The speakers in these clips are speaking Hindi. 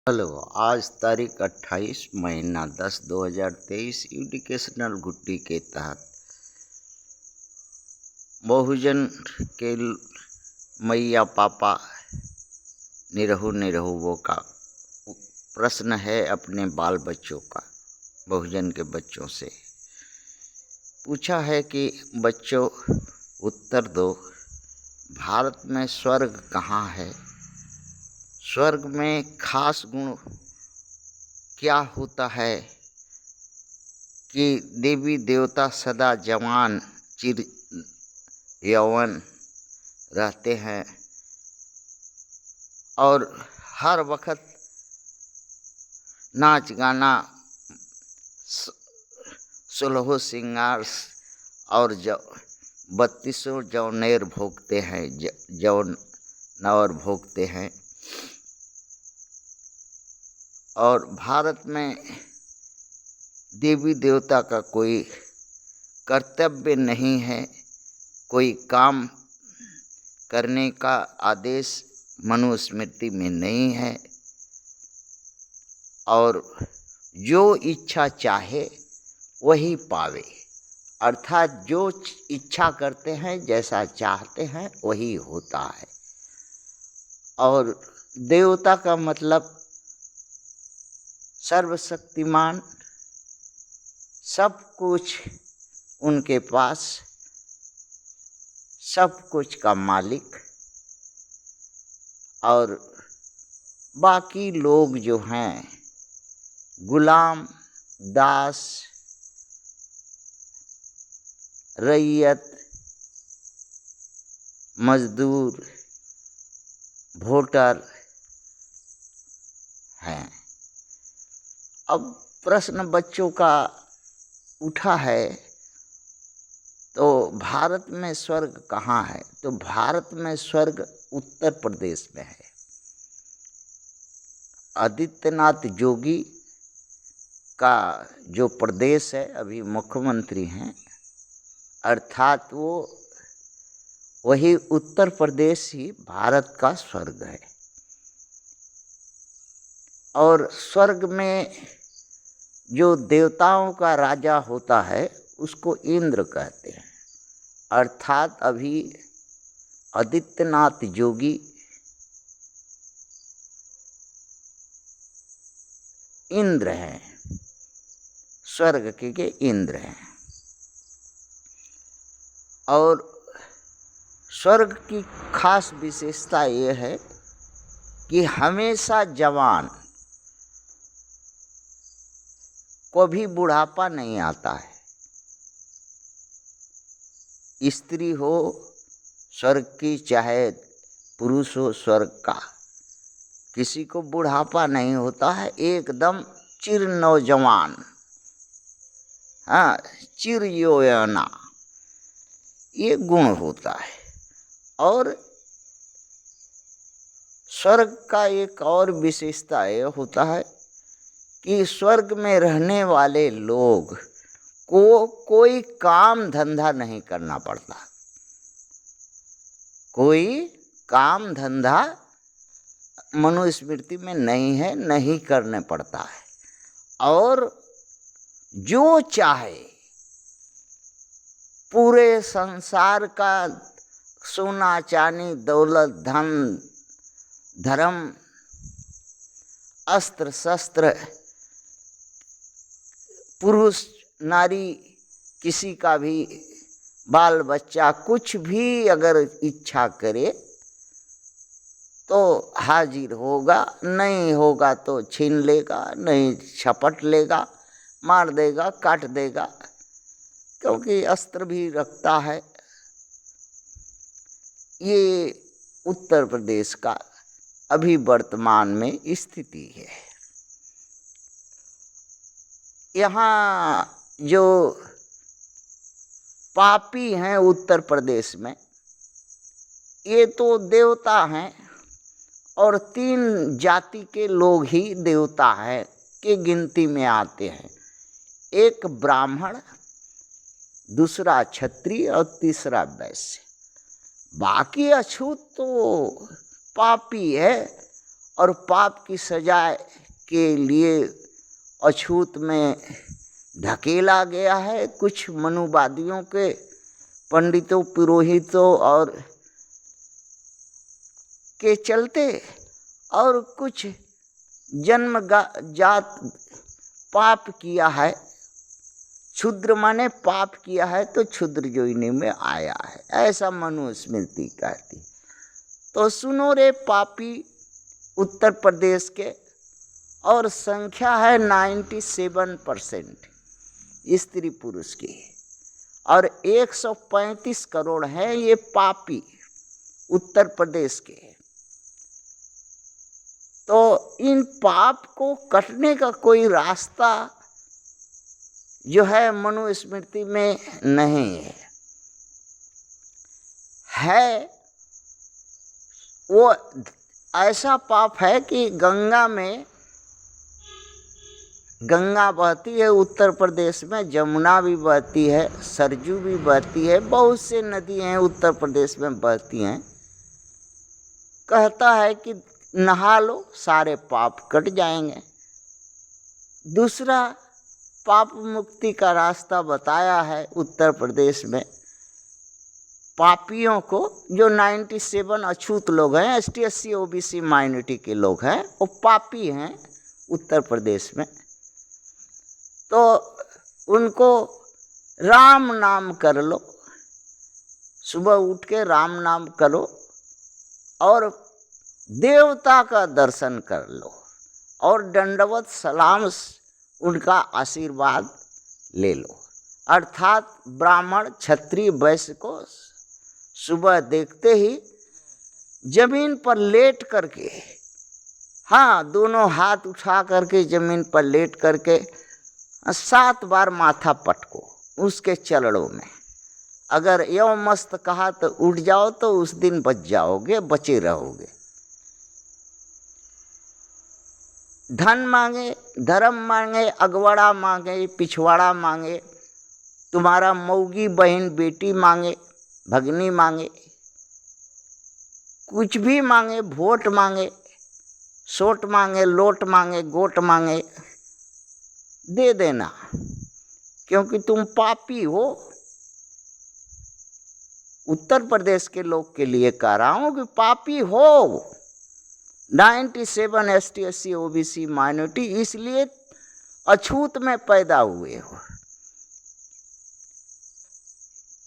हेलो। आज तारीख 28 महीना 10 2023 एजुकेशनल घुट्टी के तहत बहुजन के मैया पापा निरहु निरहु वो का प्रश्न है अपने बाल बच्चों का। बहुजन के बच्चों से पूछा है कि बच्चों उत्तर दो, भारत में स्वर्ग कहाँ है? स्वर्ग में खास गुण क्या होता है कि देवी देवता सदा जवान चिर यौवन रहते हैं और हर वक्त नाच गाना सोलहो सिंगार और 32 जौनेर भोगते हैं, जौन नवर भोगते हैं। और भारत में देवी देवता का कोई कर्तव्य नहीं है, कोई काम करने का आदेश मनुस्मृति में नहीं है और जो इच्छा चाहे वही पावे, अर्थात जो इच्छा करते हैं जैसा चाहते हैं वही होता है। और देवता का मतलब सर्वशक्तिमान, सब कुछ उनके पास, सब कुछ का मालिक। और बाकी लोग जो हैं गुलाम, दास, रैयत, मजदूर, वोटर हैं। अब प्रश्न बच्चों का उठा है तो भारत में स्वर्ग कहाँ है? तो भारत में स्वर्ग उत्तर प्रदेश में है। आदित्यनाथ जोगी का जो प्रदेश है अभी मुख्यमंत्री हैं, अर्थात वो वही उत्तर प्रदेश ही भारत का स्वर्ग है। और स्वर्ग में जो देवताओं का राजा होता है उसको इंद्र कहते हैं, अर्थात अभी आदित्यनाथ जोगी इंद्र हैं, स्वर्ग के इंद्र हैं। और स्वर्ग की खास विशेषता ये है कि हमेशा जवान, कभी बुढ़ापा नहीं आता है। स्त्री हो स्वर्ग की चाहे पुरुष हो स्वर्ग का, किसी को बुढ़ापा नहीं होता है, एकदम चिर नौजवान, हाँ, चिर यौवना, ये गुण होता है। और स्वर्ग का एक और विशेषता ये होता है कि स्वर्ग में रहने वाले लोग को कोई काम धंधा नहीं करना पड़ता, कोई काम धंधा मनुस्मृति में नहीं है, नहीं करने पड़ता है। और जो चाहे पूरे संसार का सोना चांदी दौलत धन धर्म अस्त्र शस्त्र पुरुष नारी किसी का भी बाल बच्चा कुछ भी अगर इच्छा करे तो हाजिर होगा, नहीं होगा तो छीन लेगा, नहीं छपट लेगा, मार देगा, काट देगा, क्योंकि अस्त्र भी रखता है। ये उत्तर प्रदेश का अभी वर्तमान में स्थिति है। यहाँ जो पापी हैं उत्तर प्रदेश में, ये तो देवता हैं और 3 जाति के लोग ही देवता हैं की गिनती में आते हैं। एक ब्राह्मण, दूसरा क्षत्रिय और तीसरा वैश्य। बाकी अछूत तो पापी है और पाप की सजा के लिए अछूत में ढकेला गया है। कुछ मनुवादियों के पंडितों, पुरोहितों और के चलते, और कुछ जन्मजात पाप किया है। क्षुद्र माने पाप किया है तो क्षुद्र योनि में आया है, ऐसा मनुस्मृति कहती। तो सुनो रे पापी उत्तर प्रदेश के, और संख्या है 97% स्त्री पुरुष की, और 135 करोड़ हैं ये पापी उत्तर प्रदेश के। तो इन पाप को कटने का कोई रास्ता जो है मनुस्मृति में नहीं है। वो ऐसा पाप है कि गंगा में, गंगा बहती है उत्तर प्रदेश में, जमुना भी बहती है, सरजू भी बहती है, बहुत से नदी हैं उत्तर प्रदेश में बहती हैं। कहता है कि नहा लो सारे पाप कट जाएंगे। दूसरा पाप मुक्ति का रास्ता बताया है उत्तर प्रदेश में। पापियों को, जो 97 अछूत लोग हैं, ST SC OBC माइनॉरिटी के लोग हैं, वो पापी हैं उत्तर प्रदेश में। तो उनको राम नाम कर लो, सुबह उठ के राम नाम करो और देवता का दर्शन कर लो और दंडवत सलाम उनका आशीर्वाद ले लो। अर्थात ब्राह्मण, क्षत्रिय, वैश्य को सुबह देखते ही जमीन पर लेट करके, हाँ, दोनों हाथ उठा करके जमीन पर लेट करके 7 बार माथा पटको उसके चरणों में। अगर यो मस्त कहा तो उठ जाओ तो उस दिन बच जाओगे, बचे रहोगे। धन मांगे, धर्म मांगे, अगवाड़ा मांगे, पिछवाड़ा मांगे, तुम्हारा मौगी बहन बेटी मांगे, भगनी मांगे, कुछ भी मांगे, वोट मांगे, सोट मांगे, लोट मांगे, गोट मांगे, दे देना, क्योंकि तुम पापी हो। उत्तर प्रदेश के लोग के लिए कह रहा हूं कि पापी हो। 97 ST SC OBC माइनॉरिटी, इसलिए अछूत में पैदा हुए हो।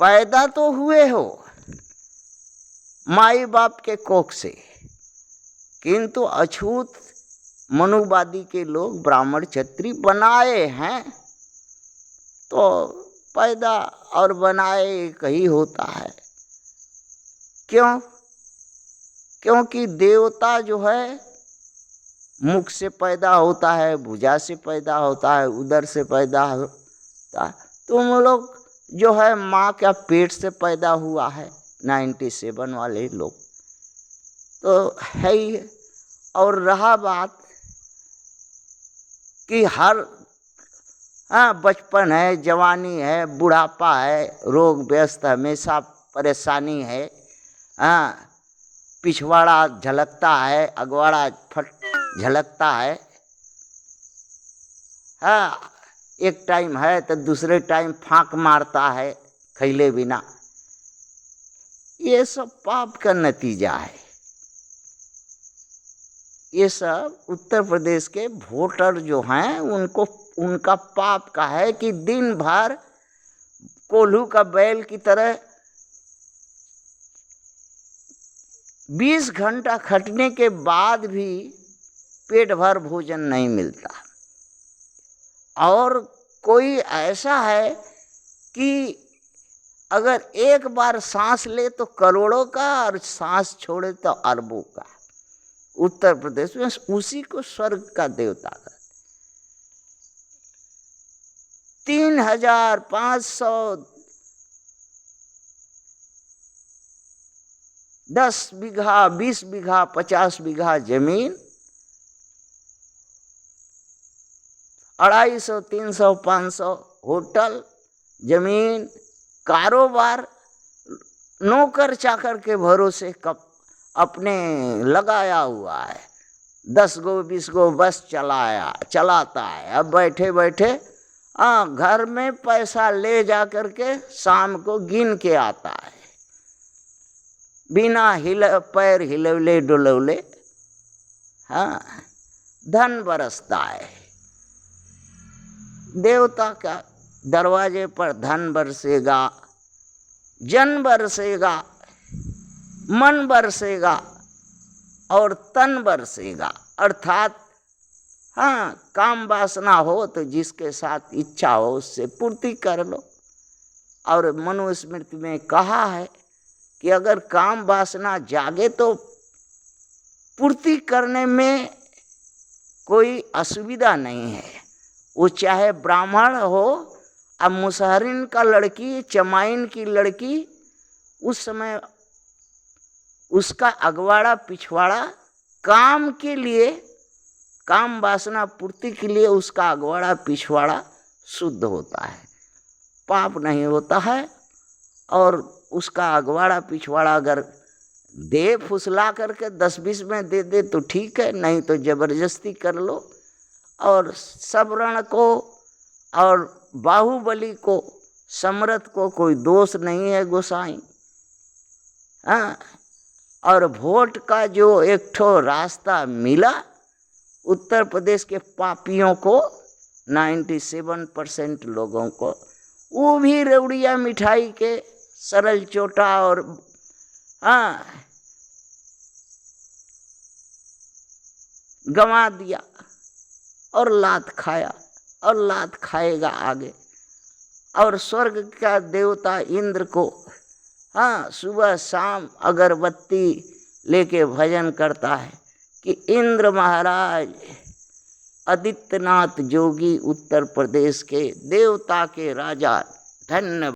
पैदा तो हुए हो माई बाप के कोख से, किंतु अछूत मनुवादी के लोग ब्राह्मण क्षत्रिय बनाए हैं। तो पैदा और बनाए एक ही होता है। क्यों? क्योंकि देवता जो है मुख से पैदा होता है, भुजा से पैदा होता है, उदर से पैदा होता है। तुम लोग जो है माँ का पेट से पैदा हुआ है 97 वाले लोग, तो है ही। और रहा बात कि हर, हाँ, बचपन है, जवानी है, बुढ़ापा है, रोग व्यस्त, हमेशा परेशानी है, हाँ, पिछवाड़ा झलकता है, अगवाड़ा फट झलकता है, हाँ, एक टाइम है तो दूसरे टाइम फांक मारता है खैले बिना। ये सब पाप का नतीजा है। ये सब उत्तर प्रदेश के वोटर जो हैं उनको, उनका पाप का है कि दिन भर कोल्हू का बैल की तरह 20 घंटा खटने के बाद भी पेट भर भोजन नहीं मिलता। और कोई ऐसा है कि अगर एक बार सांस ले तो करोड़ों का, और सांस छोड़े तो अरबों का। उत्तर प्रदेश में उसी को स्वर्ग का देवता का 3510 बीघा, 20 बीघा, 50 बीघा जमीन, 250, 300, 500 होटल, जमीन, कारोबार, नौकर चाकर के भरोसे कब अपने लगाया हुआ है। 10 गो 20 गो बस चलाता है। अब बैठे बैठे घर में पैसा ले जा करके शाम को गिन के आता है, बिना पैर हिलौले डुलौले। हाँ, धन बरसता है। देवता का दरवाजे पर धन बरसेगा, जन बरसेगा, मन बरसेगा और तन बरसेगा। अर्थात काम वासना हो तो जिसके साथ इच्छा हो उससे पूर्ति कर लो। और मनुस्मृति में कहा है कि अगर काम वासना जागे तो पूर्ति करने में कोई असुविधा नहीं है। वो चाहे ब्राह्मण हो, अब मुसहरिन का लड़की, चमाइन की लड़की, उस समय उसका अगवाड़ा पिछवाड़ा काम के लिए, काम वासना पूर्ति के लिए उसका अगवाड़ा पिछवाड़ा शुद्ध होता है, पाप नहीं होता है। और उसका अगवाड़ा पिछवाड़ा अगर दे फुसला करके 10-20 में दे दे तो ठीक है, नहीं तो जबरदस्ती कर लो। और सबरण को और बाहुबली को, समरथ को कोई दोष नहीं है गोसाई। और वोट का जो एक ठो रास्ता मिला उत्तर प्रदेश के पापियों को, 97% लोगों को, वो भी रेवड़िया मिठाई के सरल चोटा और गंवा दिया और लात खाया और लात खाएगा आगे। और स्वर्ग का देवता इंद्र को सुबह शाम अगरबत्ती लेके भजन करता है कि इंद्र महाराज आदित्यनाथ जोगी उत्तर प्रदेश के देवता के राजा, धन्यवाद।